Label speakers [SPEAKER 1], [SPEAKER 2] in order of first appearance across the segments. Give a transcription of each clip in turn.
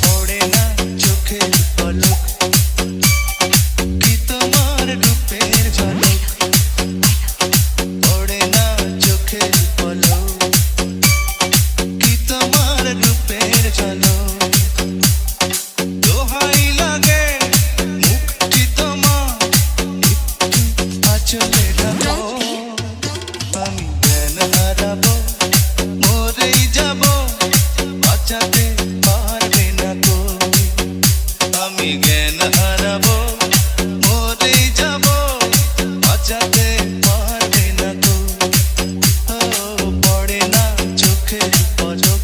[SPEAKER 1] পড়ে না চোখের পলক কি তোমার রূপের ঝলক পড়ে না চোখের পলক কি তোমার রূপের ঝলক দোহাই লাগে মুক্তি তোমার আঁচলে রাখো আমি জ্ঞান হারাবো মরেই যাব বাঁচাতে পারবে না তো আমি জ্ঞান হারাবো মরেই যাব বাঁচাতে পারবে না তো পড়ে না চোখের পলক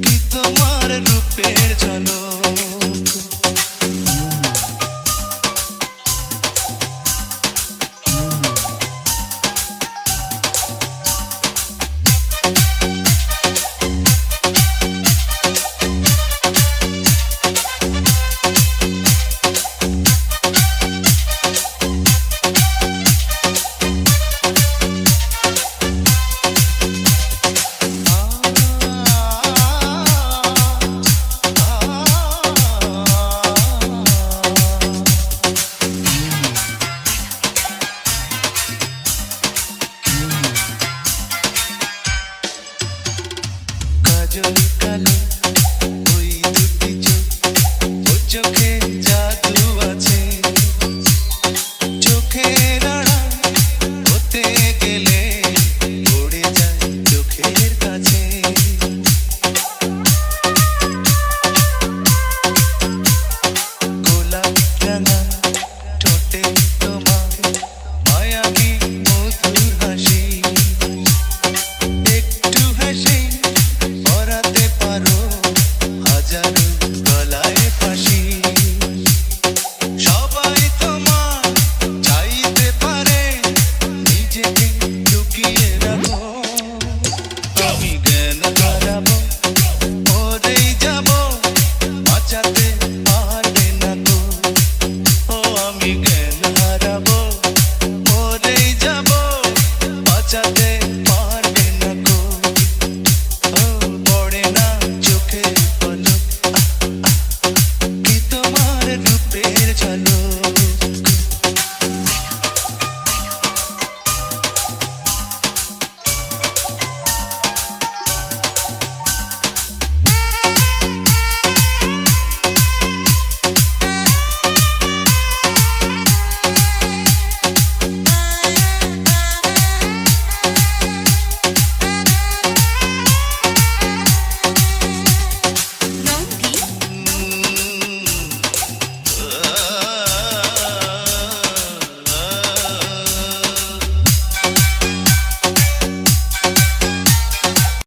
[SPEAKER 1] কি তোমার রূপের ঝলক কাজল কালো